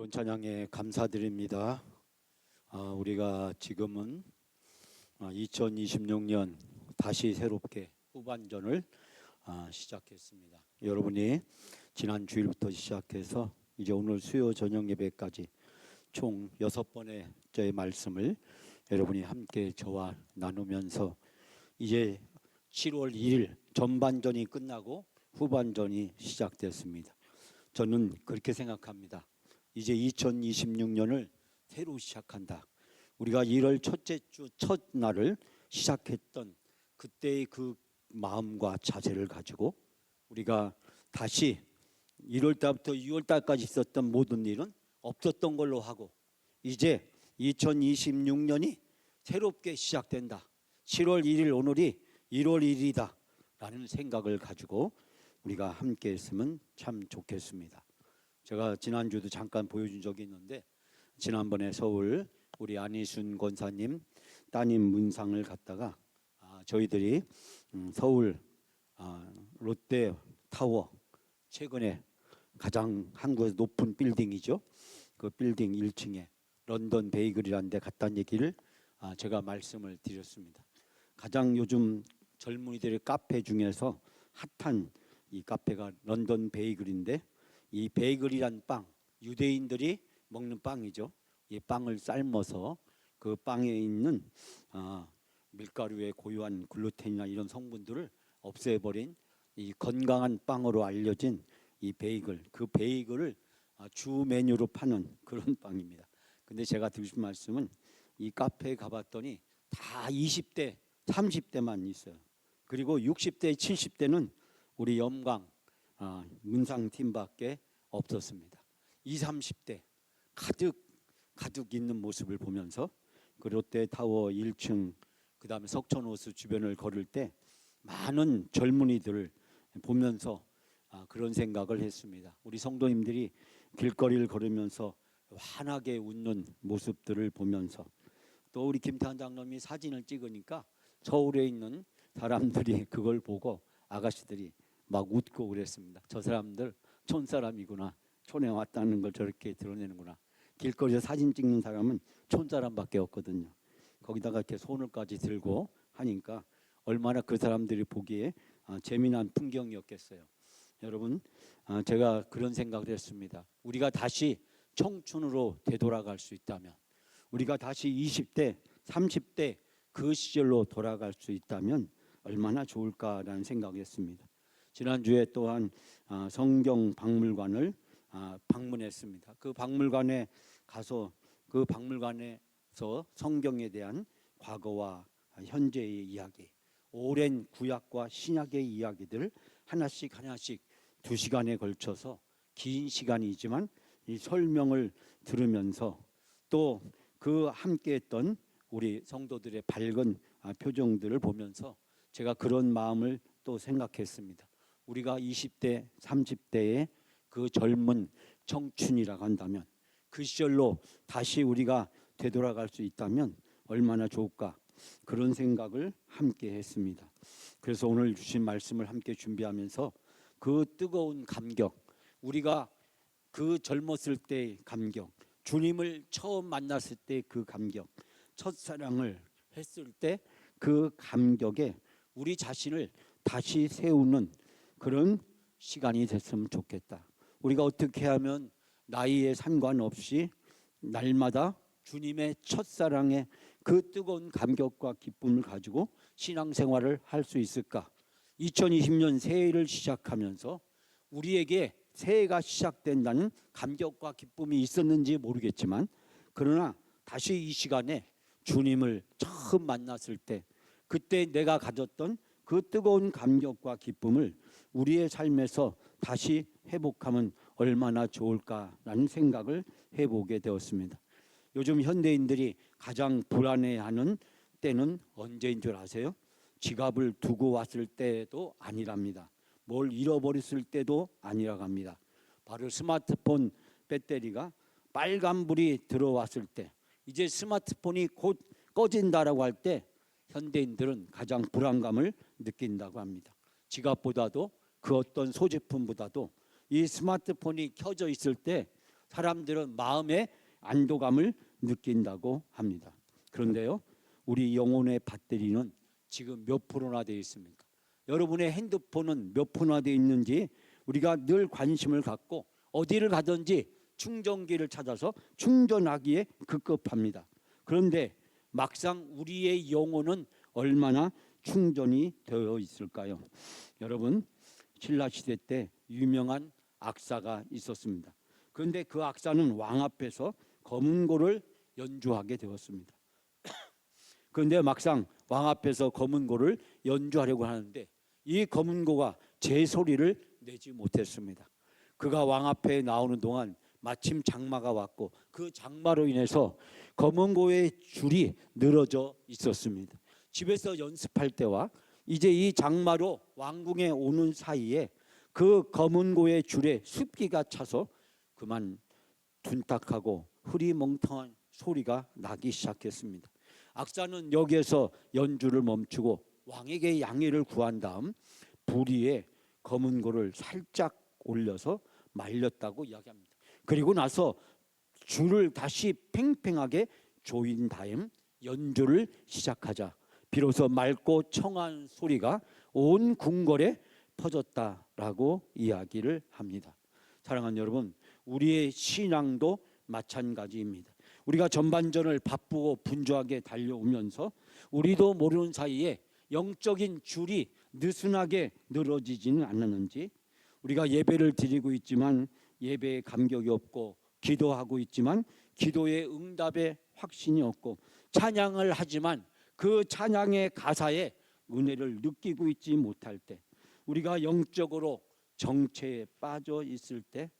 좋은 찬양에 감사드립니다. 우리가 지금은 2026년 다시 새롭게 후반전을 시작했습니다. 여러분이 지난 주일부터 시작해서 이제 오늘 수요 저녁 예배까지 총 6번의 저의 말씀을 여러분이 함께 저와 나누면서 이제 7월 1일 전반전이 끝나고 후반전이 시작됐습니다. 저는 그렇게 생각합니다. 이제 2026년을 새로 시작한다. 우리가 1월 첫째 주 첫날을 시작했던 그때의 그 마음과 자세를 가지고 우리가 다시 1월 달부터 6월 달까지 있었던 모든 일은 없었던 걸로 하고 이제 2026년이 새롭게 시작된다. 7월 1일 오늘이 1월 1일이다 라는 생각을 가지고 우리가 함께 했으면 참 좋겠습니다. 제가 지난주도 잠깐 보여준 적이 있는데 지난번에 서울 우리 안희순 권사님 따님 문상을 갔다가 저희들이 서울 롯데타워 최근에 가장 한국에서 높은 빌딩이죠. 그 빌딩 1층에 런던 베이글이라는 데 갔다는 얘기를 제가 말씀을 드렸습니다. 가장 요즘 젊은이들의 카페 중에서 핫한 이 카페가 런던 베이글인데 이 베이글이란 빵, 유대인들이 먹는 빵이죠. 이 빵을 삶아서 그 빵에 있는 밀가루의 고유한 글루텐이나 이런 성분들을 없애버린 이 건강한 빵으로 알려진 이 베이글, 그 베이글을 주 메뉴로 파는 그런 빵입니다. 근데 제가 드리고 싶은 말씀은 이 카페에 가봤더니 다 20대, 30대만 있어요. 그리고 60대, 70대는 우리 염강 문상팀밖에 없었습니다. 20, 30대 가득 있는 모습을 보면서 그 롯데타워 1층 그다음에 석촌호수 주변을 걸을 때 많은 젊은이들을 보면서 그런 생각을 했습니다. 우리 성도님들이 길거리를 걸으면서 환하게 웃는 모습들을 보면서 또 우리 김태환 장로님이 사진을 찍으니까 서울에 있는 사람들이 그걸 보고 아가씨들이 막 웃고 그랬습니다. 저 사람들 촌사람이구나. 촌에 왔다는 걸 저렇게 드러내는구나. 길거리에서 사진 찍는 사람은 촌사람밖에 없거든요. 거기다가 이렇게 손을까지 들고 하니까 얼마나 그 사람들이 보기에 재미난 풍경이었겠어요. 여러분, 제가 그런 생각을 했습니다. 우리가 다시 청춘으로 되돌아갈 수 있다면, 우리가 다시 20대, 30대 그 시절로 돌아갈 수 있다면 얼마나 좋을까라는 생각을 했습니다. 지난주에 또한 성경 박물관을 방문했습니다. 그 박물관에 가서 그 박물관에서 성경에 대한 과거와 현재의 이야기, 오랜 구약과 신약의 이야기들 하나씩 2시간에 걸쳐서 긴 시간이지만 이 설명을 들으면서 또 그 함께했던 우리 성도들의 밝은 표정들을 보면서 제가 그런 마음을 또 생각했습니다. 우리가 20대, 30대의 그 젊은 청춘이라고 한다면 그 시절로 다시 우리가 되돌아갈 수 있다면 얼마나 좋을까 그런 생각을 함께 했습니다. 그래서 오늘 주신 말씀을 함께 준비하면서 그 뜨거운 감격, 우리가 그 젊었을 때의 감격, 주님을 처음 만났을 때 그 감격, 첫사랑을 했을 때 그 감격에 우리 자신을 다시 세우는 그런 시간이 됐으면 좋겠다. 우리가 어떻게 하면 나이에 상관없이 날마다 주님의 첫사랑의 그 뜨거운 감격과 기쁨을 가지고 신앙생활을 할 수 있을까? 2020년 새해를 시작하면서 우리에게 새해가 시작된다는 감격과 기쁨이 있었는지 모르겠지만 그러나 다시 이 시간에 주님을 처음 만났을 때 그때 내가 가졌던 그 뜨거운 감격과 기쁨을 우리의 삶에서 다시 회복하면 얼마나 좋을까라는 생각을 해보게 되었습니다. 요즘 현대인들이 가장 불안해하는 때는 언제인 줄 아세요? 지갑을 두고 왔을 때도 아니랍니다. 뭘 잃어버렸을 때도 아니라고 합니다. 바로 스마트폰 배터리가 빨간불이 들어왔을 때, 이제 스마트폰이 곧 꺼진다라고 할 때 현대인들은 가장 불안감을 느낀다고 합니다. 지갑보다도 그 어떤 소지품보다도 이 스마트폰이 켜져 있을 때 사람들은 마음의 안도감을 느낀다고 합니다. 그런데요, 우리 영혼의 배터리는 지금 몇 프로나 되어 있습니까? 여러분의 핸드폰은 몇 프로나 되어 있는지 우리가 늘 관심을 갖고 어디를 가든지 충전기를 찾아서 충전하기에 급급합니다. 그런데 막상 우리의 영혼은 얼마나 충전이 되어 있을까요? 여러분, 신라시대 때 유명한 악사가 있었습니다. 그런데 그 악사는 왕 앞에서 검은고를 연주하게 되었습니다. 그런데 막상 왕 앞에서 검은고를 연주하려고 하는데 이 검은고가 제 소리를 내지 못했습니다. 그가 왕 앞에 나오는 동안 마침 장마가 왔고 그 장마로 인해서 검은고의 줄이 늘어져 있었습니다. 집에서 연습할 때와 이제 이 장마로 왕궁에 오는 사이에 그 검은고의 줄에 습기가 차서 그만 둔탁하고 흐리멍텅한 소리가 나기 시작했습니다. 악사는 여기에서 연주를 멈추고 왕에게 양해를 구한 다음 불 위에 검은고를 살짝 올려서 말렸다고 이야기합니다. 그리고 나서 줄을 다시 팽팽하게 조인 다음 연주를 시작하자 비로소 맑고 청한 소리가 온 궁궐에 퍼졌다라고 이야기를 합니다. 사랑하는 여러분, 우리의 신앙도 마찬가지입니다. 우리가 전반전을 바쁘고 분주하게 달려오면서 우리도 모르는 사이에 영적인 줄이 느슨하게 늘어지지는 않았는지, 우리가 예배를 드리고 있지만 예배에 감격이 없고 기도하고 있지만 기도의 응답에 확신이 없고 찬양을 하지만 그 찬양의 가사에 은혜를 느끼고 있지 못할 때, 우리가 영적으로 정체에 빠져 있을 때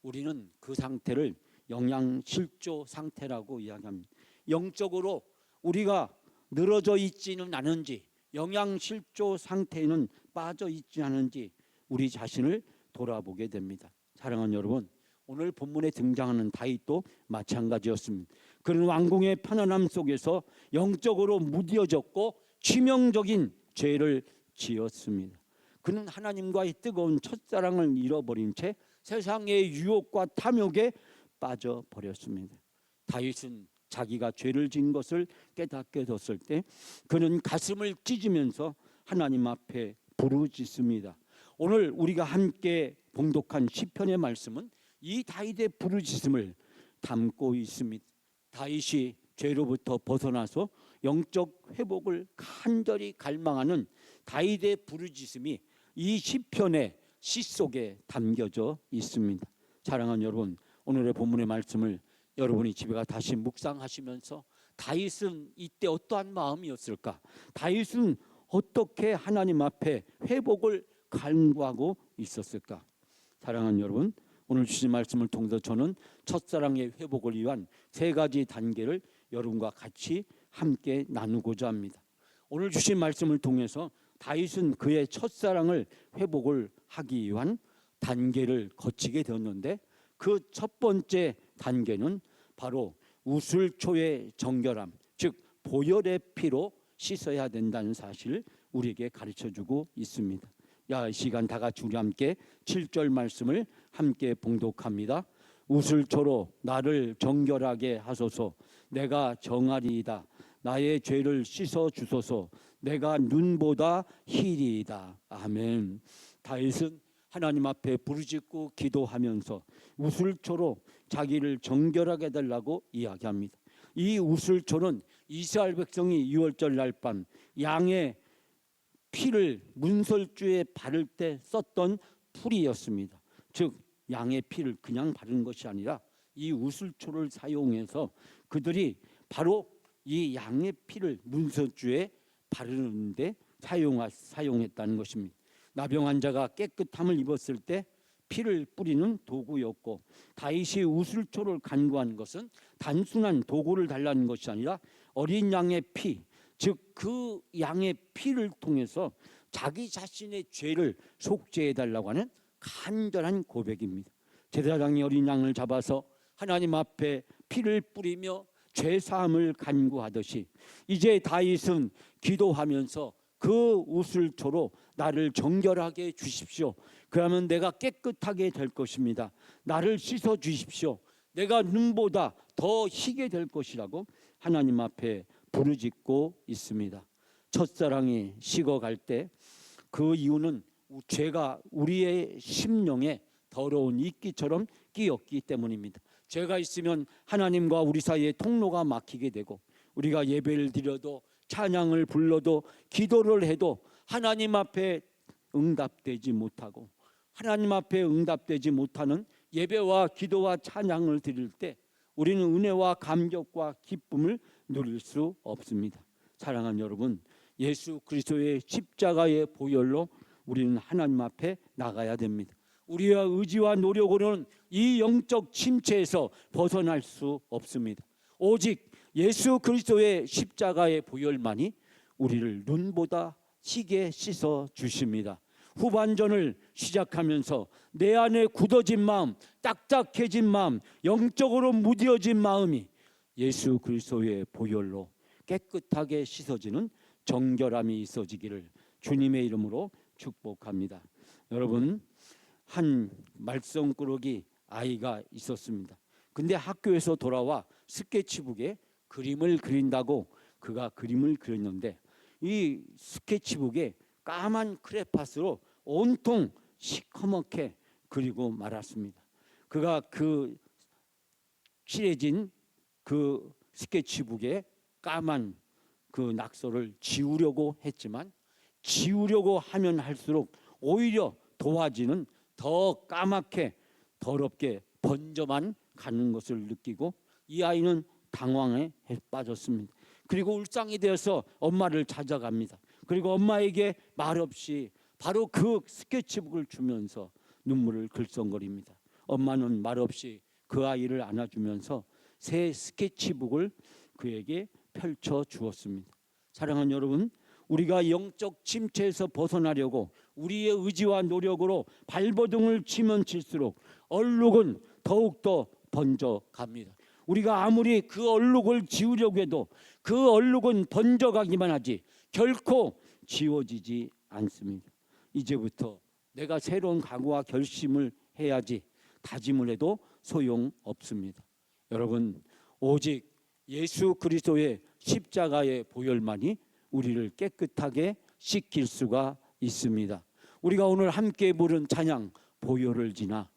우리는 그 상태를 영양실조 상태라고 이야기합니다. 영적으로 우리가 늘어져 있지는 않은지, 영양실조 상태에는 빠져 있지 않은지 우리 자신을 돌아보게 됩니다. 사랑하는 여러분, 오늘 본문에 등장하는 다윗도 마찬가지였습니다. 그는 왕궁의 편안함 속에서 영적으로 무뎌졌고 치명적인 죄를 지었습니다. 그는 하나님과의 뜨거운 첫사랑을 잃어버린 채 세상의 유혹과 탐욕에 빠져버렸습니다. 다윗은 자기가 죄를 지은 것을 깨닫게 됐을 때 그는 가슴을 찢으면서 하나님 앞에 부르짖습니다. 오늘 우리가 함께 봉독한 시편의 말씀은 이 다윗의 부르짖음을 담고 있습니다. 다윗이 죄로부터 벗어나서 영적 회복을 간절히 갈망하는 다윗의 부르짖음이 이 시편의 시 속에 담겨져 있습니다. 사랑하는 여러분, 오늘의 본문의 말씀을 여러분이 집에 가 다시 묵상하시면서 다윗은 이때 어떠한 마음이었을까? 다윗은 어떻게 하나님 앞에 회복을 간구하고 있었을까? 사랑하는 여러분, 오늘 주신 말씀을 통해서 저는 첫사랑의 회복을 위한 세 가지 단계를 여러분과 같이 함께 나누고자 합니다. 오늘 주신 말씀을 통해서 다윗은 그의 첫사랑을 회복을 하기 위한 단계를 거치게 되었는데 그 첫 번째 단계는 바로 우슬초의 정결함, 즉 보혈의 피로 씻어야 된다는 사실을 우리에게 가르쳐주고 있습니다. 이 시간 다 같이 우리 함께 7절 말씀을 함께 봉독합니다. 우슬초로 나를 정결하게 하소서. 내가 정하리이다. 나의 죄를 씻어 주소서. 내가 눈보다 희리이다. 아멘. 다윗은 하나님 앞에 부르짖고 기도하면서 우슬초로 자기를 정결하게 해달라고 이야기합니다. 이 우슬초는 이스라엘 백성이 유월절 날 밤 양의 피를 문설주에 바를 때 썼던 풀이었습니다. 즉 양의 피를 그냥 바르는 것이 아니라 이 우슬초를 사용해서 그들이 바로 이 양의 피를 문설주에 바르는데 사용했다는 것입니다. 나병 환자가 깨끗함을 입었을 때 피를 뿌리는 도구였고, 다윗이 우슬초를 간구한 것은 단순한 도구를 달라는 것이 아니라 어린 양의 피, 즉 그 양의 피를 통해서 자기 자신의 죄를 속죄해달라고 하는 간절한 고백입니다. 제사장이 어린 양을 잡아서 하나님 앞에 피를 뿌리며 죄사함을 간구하듯이 이제 다윗은 기도하면서 그 우슬초로 나를 정결하게 해 주십시오. 그러면 내가 깨끗하게 될 것입니다. 나를 씻어 주십시오. 내가 눈보다 더 희게 될 것이라고 하나님 앞에 부르짖고 있습니다. 첫사랑이 식어갈 때 그 이유는 죄가 우리의 심령에 더러운 이끼처럼 끼었기 때문입니다. 죄가 있으면 하나님과 우리 사이에 통로가 막히게 되고, 우리가 예배를 드려도 찬양을 불러도 기도를 해도 하나님 앞에 응답되지 못하고, 하나님 앞에 응답되지 못하는 예배와 기도와 찬양을 드릴 때 우리는 은혜와 감격과 기쁨을 누릴 수 없습니다. 사랑하는 여러분, 예수 그리스도의 십자가의 보혈로 우리는 하나님 앞에 나가야 됩니다. 우리의 의지와 노력으로는 이 영적 침체에서 벗어날 수 없습니다. 오직 예수 그리스도의 십자가의 보혈만이 우리를 눈보다 희게 씻어 주십니다. 후반전을 시작하면서 내 안에 굳어진 마음, 딱딱해진 마음, 영적으로 무뎌진 마음이 예수 그리스도의 보혈로 깨끗하게 씻어지는 정결함이 있어지기를 주님의 이름으로 축복합니다. 여러분, 한 말썽꾸러기 아이가 있었습니다. 근데 학교에서 돌아와 스케치북에 그림을 그린다고 그가 그림을 그렸는데, 이 스케치북에 까만 크레파스로 온통 시커멓게 그리고 말았습니다. 그가 그 칠해진 그 스케치북에 까만 그 낙서를 지우려고 했지만, 지우려고 하면 할수록 오히려 도화지는 더 까맣게 더럽게 번져만 가는 것을 느끼고 이 아이는 당황에 빠졌습니다. 그리고 울상이 되어서 엄마를 찾아갑니다. 그리고 엄마에게 말없이 바로 그 스케치북을 주면서 눈물을 글썽거립니다. 엄마는 말없이 그 아이를 안아주면서 새 스케치북을 그에게 펼쳐 주었습니다. 사랑하는 여러분, 우리가 영적 침체에서 벗어나려고 우리의 의지와 노력으로 발버둥을 치면 칠수록 얼룩은 더욱더 번져갑니다. 우리가 아무리 그 얼룩을 지우려고 해도 그 얼룩은 번져가기만 하지 결코 지워지지 않습니다. 이제부터 내가 새로운 각오와 결심을 해야지 다짐을 해도 소용없습니다. 여러분, 오직 예수 그리스도의 십자가의 보혈만이 우리를 깨끗하게 씻길 수가 있습니다. 우리가 오늘 함께 부른 찬양 보혈을 지나,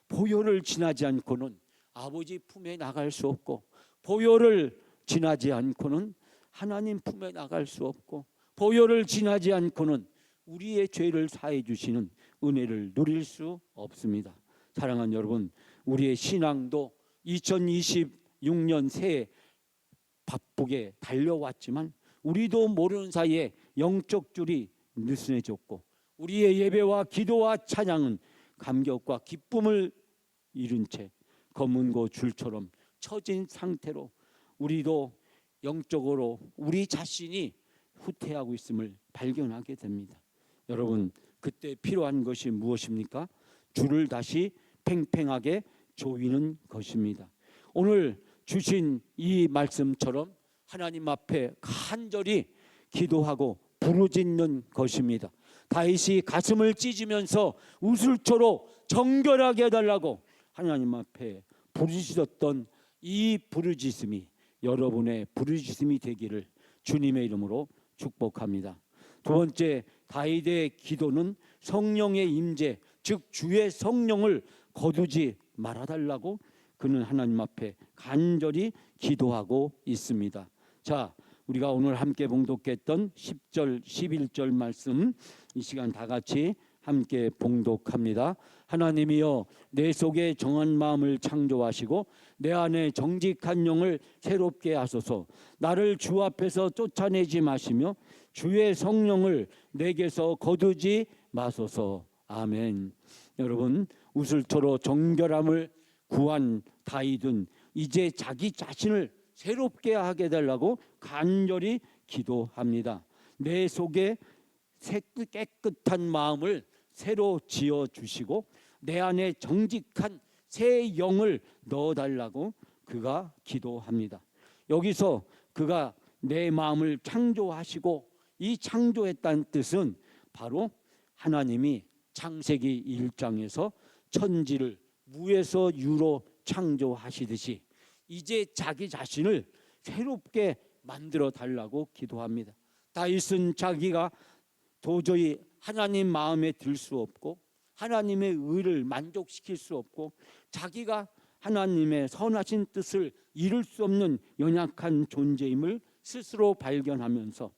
보혈을 지나지 않고는 아버지 품에 나갈 수 없고, 보혈을 지나지 않고는 하나님 품에 나갈 수 없고, 보혈을 지나지 않고는 우리의 죄를 사해 주시는 은혜를 누릴 수 없습니다. 사랑하는 여러분, 우리의 신앙도 2026년 새해 바쁘게 달려왔지만 우리도 모르는 사이에 영적 줄이 느슨해졌고, 우리의 예배와 기도와 찬양은 감격과 기쁨을 잃은 채 검은고 줄처럼 처진 상태로 우리도 영적으로 우리 자신이 후퇴하고 있음을 발견하게 됩니다. 여러분, 그때 필요한 것이 무엇입니까? 줄을 다시 팽팽하게 조이는 것입니다. 오늘 주신 이 말씀처럼 하나님 앞에 간절히 기도하고 부르짖는 것입니다. 다윗이 가슴을 찢으면서 우슬초로 정결하게 해달라고 하나님 앞에 부르짖었던 이 부르짖음이 여러분의 부르짖음이 되기를 주님의 이름으로 축복합니다. 두 번째, 다윗의 기도는 성령의 임재, 즉 주의 성령을 거두지 말아달라고 그는 하나님 앞에 간절히 기도하고 있습니다. 자, 우리가 오늘 함께 봉독했던 10절, 11절 말씀 이 시간 다 같이 함께 봉독합니다. 하나님이여, 내 속에 정한 마음을 창조하시고 내 안에 정직한 영을 새롭게 하소서. 나를 주 앞에서 쫓아내지 마시며 주의 성령을 내게서 거두지 마소서. 아멘. 여러분, 우슬초로 정결함을 구한 다윗은 이제 자기 자신을 새롭게 하게 해달라고 간절히 기도합니다. 내 속에 깨끗한 마음을 새로 지어주시고 내 안에 정직한 새 영을 넣어달라고 그가 기도합니다. 여기서 그가 내 마음을 창조하시고, 이 창조했다는 뜻은 바로 하나님이 창세기 1장에서 천지를 무에서 유로 창조하시듯이 이제 자기 자신을 새롭게 만들어 달라고 기도합니다. 다윗은 자기가 도저히 하나님 마음에 들 수 없고 하나님의 의를 만족시킬 수 없고 자기가 하나님의 선하신 뜻을 이룰 수 없는 연약한 존재임을 스스로 발견하면서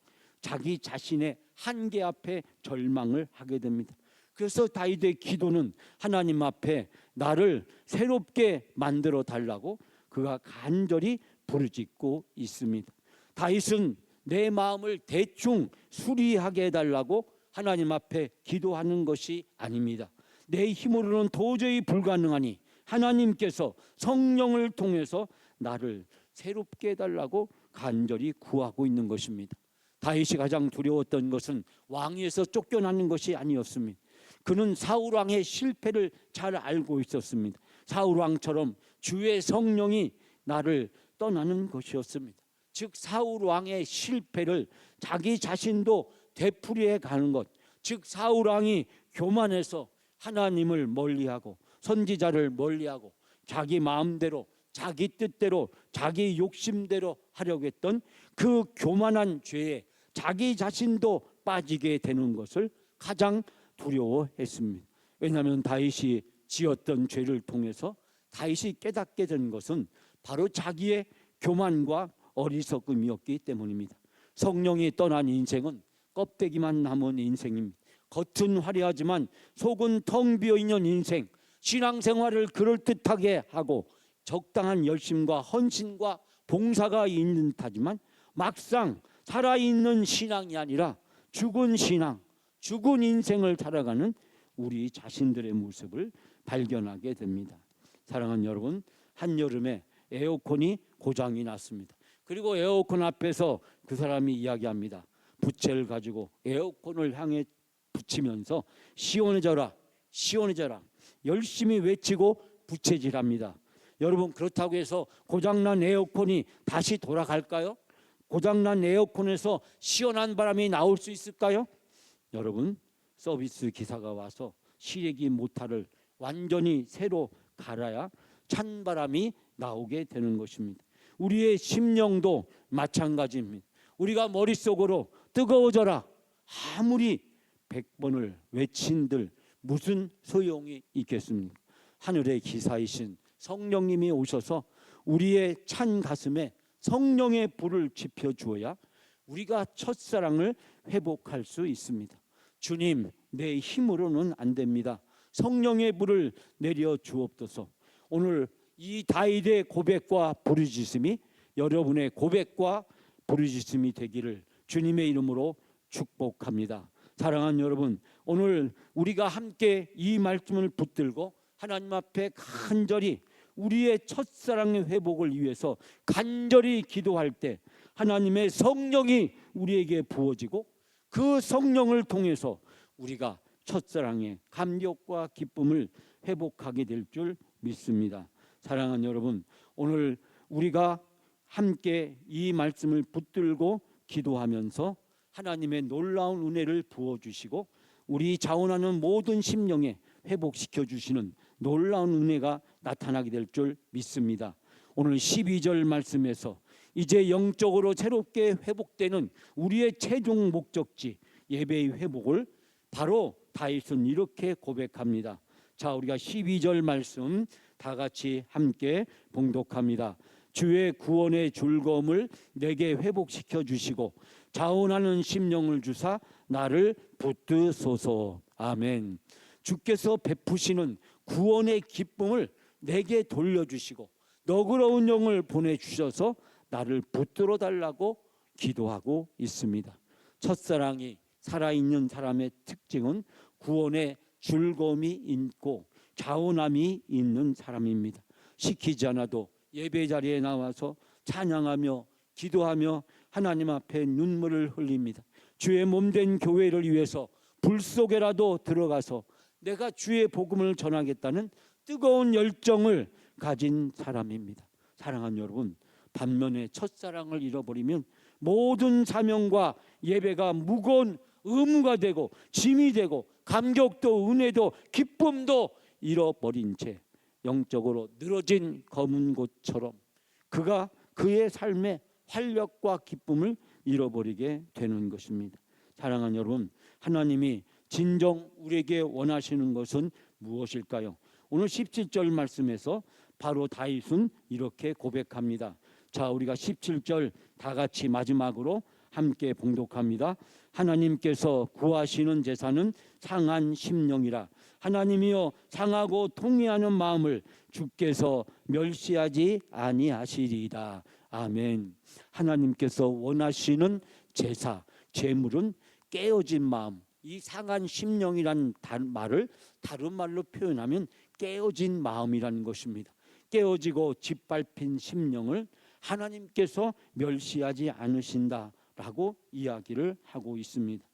자기 자신의 한계 앞에 절망을 하게 됩니다. 그래서 다윗의 기도는 하나님 앞에 나를 새롭게 만들어 달라고 그가 간절히 부르짖고 있습니다. 다윗은 내 마음을 대충 수리하게 해달라고 하나님 앞에 기도하는 것이 아닙니다. 내 힘으로는 도저히 불가능하니 하나님께서 성령을 통해서 나를 새롭게 해달라고 간절히 구하고 있는 것입니다. 다윗이 가장 두려웠던 것은 왕위에서 쫓겨나는 것이 아니었습니다. 그는 사울 왕의 실패를 잘 알고 있었습니다. 사울 왕처럼 주의 성령이 나를 떠나는 것이었습니다. 즉 사울 왕의 실패를 자기 자신도 되풀이해 가는 것, 즉 사울 왕이 교만해서 하나님을 멀리하고 선지자를 멀리하고 자기 마음대로 자기 뜻대로 자기 욕심대로 하려고 했던 그 교만한 죄에 자기 자신도 빠지게 되는 것을 가장 두려워했습니다. 왜냐하면 다윗이 지었던 죄를 통해서 다윗이 깨닫게 된 것은 바로 자기의 교만과 어리석음이었기 때문입니다. 성령이 떠난 인생은 껍데기만 남은 인생입니다. 겉은 화려하지만 속은 텅 비어있는 인생, 신앙생활을 그럴듯하게 하고 적당한 열심과 헌신과 봉사가 있는 듯하지만 막상 살아있는 신앙이 아니라 죽은 신앙, 죽은 인생을 살아가는 우리 자신들의 모습을 발견하게 됩니다. 사랑하는 여러분, 한여름에 에어컨이 고장이 났습니다. 그리고 에어컨 앞에서 그 사람이 이야기합니다. 부채를 가지고 에어컨을 향해 붙이면서 시원해져라, 시원해져라 열심히 외치고 부채질합니다. 여러분, 그렇다고 해서 고장난 에어컨이 다시 돌아갈까요? 고장난 에어컨에서 시원한 바람이 나올 수 있을까요? 여러분, 서비스 기사가 와서 실외기 모터를 완전히 새로 갈아야 찬 바람이 나오게 되는 것입니다. 우리의 심령도 마찬가지입니다. 우리가 머릿속으로 뜨거워져라 아무리 100번을 외친들 무슨 소용이 있겠습니까? 하늘의 기사이신 성령님이 오셔서 우리의 찬 가슴에 성령의 불을 지펴 주어야 우리가 첫사랑을 회복할 수 있습니다. 주님, 내 힘으로는 안 됩니다. 성령의 불을 내려 주옵소서. 오늘 이 다윗의 고백과 부르짖음이 여러분의 고백과 부르짖음이 되기를 주님의 이름으로 축복합니다. 사랑하는 여러분, 오늘 우리가 함께 이 말씀을 붙들고 하나님 앞에 간절히 우리의 첫사랑의 회복을 위해서 간절히 기도할 때 하나님의 성령이 우리에게 부어지고 그 성령을 통해서 우리가 첫사랑의 감격과 기쁨을 회복하게 될 줄 믿습니다. 사랑하는 여러분, 오늘 우리가 함께 이 말씀을 붙들고 기도하면서 하나님의 놀라운 은혜를 부어주시고 우리 자원하는 모든 심령에 회복시켜 주시는 놀라운 은혜가 나타나게 될 줄 믿습니다. 오늘 12절 말씀에서 이제 영적으로 새롭게 회복되는 우리의 최종 목적지 예배의 회복을 바로 다윗은 이렇게 고백합니다. 자, 우리가 12절 말씀 다 같이 함께 봉독합니다. 주의 구원의 즐거움을 내게 회복시켜 주시고 자원하는 심령을 주사 나를 붙드소서. 아멘. 주께서 베푸시는 구원의 기쁨을 내게 돌려주시고 너그러운 영을 보내주셔서 나를 붙들어 달라고 기도하고 있습니다. 첫사랑이 살아있는 사람의 특징은 구원의 즐거움이 있고 자원함이 있는 사람입니다. 시키지 않아도 예배 자리에 나와서 찬양하며 기도하며 하나님 앞에 눈물을 흘립니다. 주의 몸된 교회를 위해서 불 속에라도 들어가서 내가 주의 복음을 전하겠다는 뜨거운 열정을 가진 사람입니다. 사랑하는 여러분, 반면에 첫사랑을 잃어버리면 모든 사명과 예배가 무거운 의무가 되고 짐이 되고 감격도 은혜도 기쁨도 잃어버린 채 영적으로 늘어진 검은 곳처럼 그가 그의 삶의 활력과 기쁨을 잃어버리게 되는 것입니다. 사랑하는 여러분, 하나님이 진정 우리에게 원하시는 것은 무엇일까요? 오늘 17절 말씀에서 바로 다윗은 이렇게 고백합니다. 자, 우리가 17절 다 같이 마지막으로 함께 봉독합니다. 하나님께서 구하시는 제사는 상한 심령이라. 하나님이여 상하고 통회하는 마음을 주께서 멸시하지 아니하시리이다. 아멘. 하나님께서 원하시는 제사, 제물은 깨어진 마음. 이 상한 심령이라는 말을 다른 말로 표현하면 깨어진 마음이라는 것입니다. 깨어지고 짓밟힌 심령을 하나님께서 멸시하지 않으신다라고 이야기를 하고 있습니다.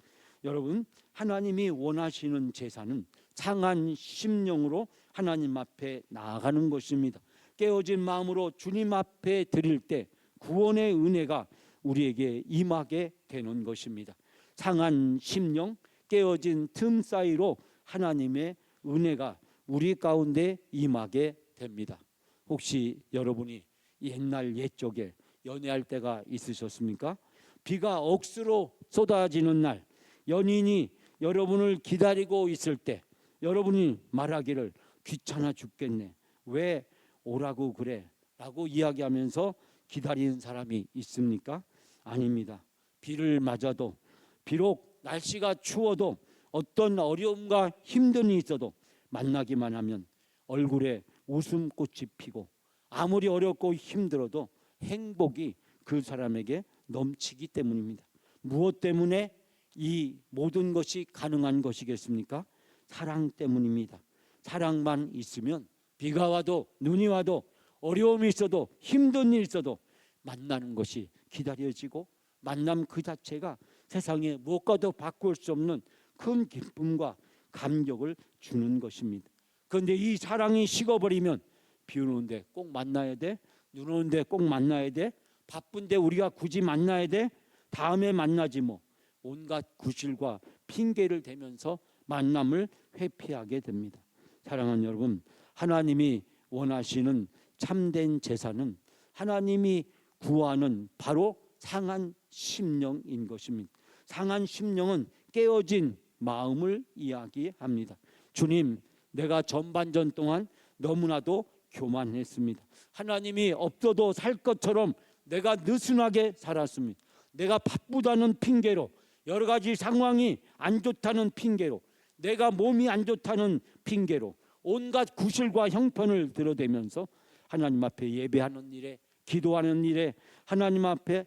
여러분, 하나님이 원하시는 제사는 상한 심령으로 하나님 앞에 나아가는 것입니다. 깨어진 마음으로 주님 앞에 드릴 때 구원의 은혜가 우리에게 임하게 되는 것입니다. 상한 심령, 깨어진 틈 사이로 하나님의 은혜가 우리 가운데 임하게 됩니다. 혹시 여러분이 옛날 옛적에 연애할 때가 있으셨습니까? 비가 억수로 쏟아지는 날, 연인이 여러분을 기다리고 있을 때 여러분이 말하기를 귀찮아 죽겠네, 왜 오라고 그래? 라고 이야기하면서 기다리는 사람이 있습니까? 아닙니다. 비를 맞아도, 비록 날씨가 추워도, 어떤 어려움과 힘듦이 있어도 만나기만 하면 얼굴에 웃음꽃이 피고 아무리 어렵고 힘들어도 행복이 그 사람에게 넘치기 때문입니다. 무엇 때문에 이 모든 것이 가능한 것이겠습니까? 사랑 때문입니다. 사랑만 있으면 비가 와도 눈이 와도 어려움이 있어도 힘든 일이 있어도 만나는 것이 기다려지고 만남 그 자체가 세상에 무엇과도 바꿀 수 없는 큰 기쁨과 감격을 주는 것입니다. 그런데 이 사랑이 식어버리면 비 오는데 꼭 만나야 돼? 눈 오는데 꼭 만나야 돼? 바쁜데 우리가 굳이 만나야 돼? 다음에 만나지 뭐. 온갖 구실과 핑계를 대면서 만남을 회피하게 됩니다. 사랑하는 여러분, 하나님이 원하시는 참된 제사는 하나님이 구하는 바로 상한 심령인 것입니다. 상한 심령은 깨어진 마음을 이야기합니다. 주님, 내가 전반전 동안 너무나도 교만했습니다. 하나님이 없어도 살 것처럼 내가 느슨하게 살았습니다. 내가 바쁘다는 핑계로, 여러 가지 상황이 안 좋다는 핑계로, 내가 몸이 안 좋다는 핑계로 온갖 구실과 형편을 들어대면서 하나님 앞에 예배하는 일에, 기도하는 일에, 하나님 앞에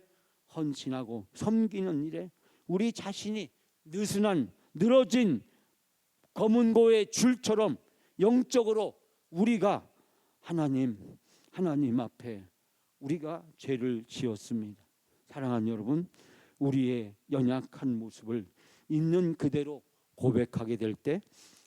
헌신하고 섬기는 일에 우리 자신이 느슨한 늘어진 검은고의 줄처럼 영적으로 우리가 하나님 앞에 우리가 죄를 지었습니다. 사랑하는 여러분, 우리의 연약한 모습을 있는 그대로 고백하게 될 때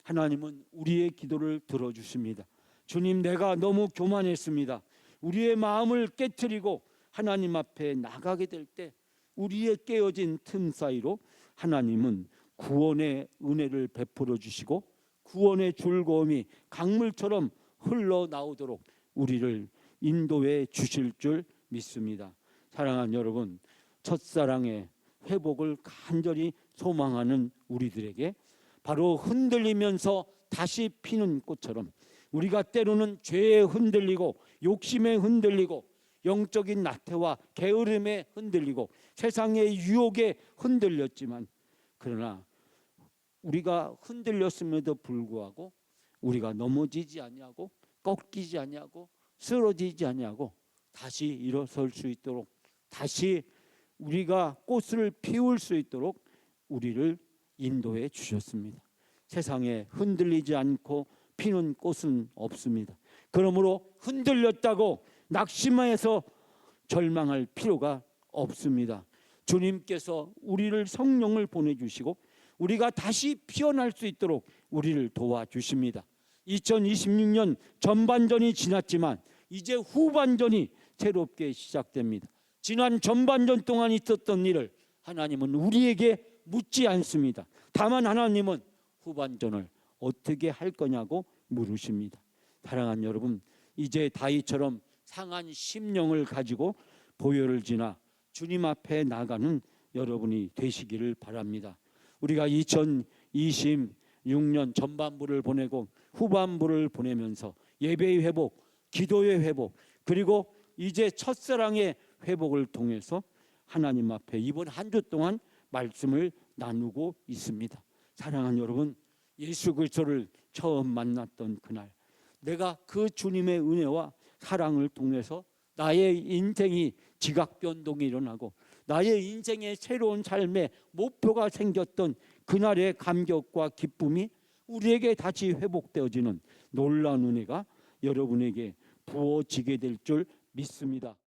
하나님은 우리의 기도를 들어주십니다. 주님, 내가 너무 교만했습니다. 우리의 마음을 깨트리고 하나님 앞에 나가게 될 때 우리의 깨어진 틈 사이로 하나님은 구원의 은혜를 베풀어 주시고 구원의 즐거움이 강물처럼 흘러나오도록 우리를 인도해 주실 줄 믿습니다. 사랑하는 여러분, 첫사랑의 회복을 간절히 소망하는 우리들에게 바로 흔들리면서 다시 피는 꽃처럼 우리가 때로는 죄에 흔들리고 욕심에 흔들리고 영적인 나태와 게으름에 흔들리고 세상의 유혹에 흔들렸지만, 그러나 우리가 흔들렸음에도 불구하고 우리가 넘어지지 아니하고 꺾이지 아니하고 쓰러지지 아니하고 다시 일어설 수 있도록, 다시 우리가 꽃을 피울 수 있도록 우리를 인도해 주셨습니다. 세상에 흔들리지 않고 피는 꽃은 없습니다. 그러므로 흔들렸다고 낙심해서 절망할 필요가 없습니다. 주님께서 우리를 성령을 보내주시고 우리가 다시 피어날 수 있도록 우리를 도와주십니다. 2026년 전반전이 지났지만 이제 후반전이 새롭게 시작됩니다. 지난 전반전 동안 있었던 일을 하나님은 우리에게 묻지 않습니다. 다만 하나님은 후반전을 어떻게 할 거냐고 물으십니다. 사랑하는 여러분, 이제 다윗처럼 상한 심령을 가지고 보혈을 지나 주님 앞에 나가는 여러분이 되시기를 바랍니다. 우리가 2026년 전반부를 보내고 후반부를 보내면서 예배의 회복, 기도의 회복, 그리고 이제 첫사랑의 회복을 통해서 하나님 앞에 이번 한 주 동안 말씀을 나누고 있습니다. 사랑하는 여러분, 예수 그리스도를 처음 만났던 그날, 내가 그 주님의 은혜와 사랑을 통해서 나의 인생이 지각 변동이 일어나고 나의 인생의 새로운 삶의 목표가 생겼던 그날의 감격과 기쁨이 우리에게 다시 회복되어지는 놀라운 은혜가 여러분에게 부어지게 될 줄 믿습니다.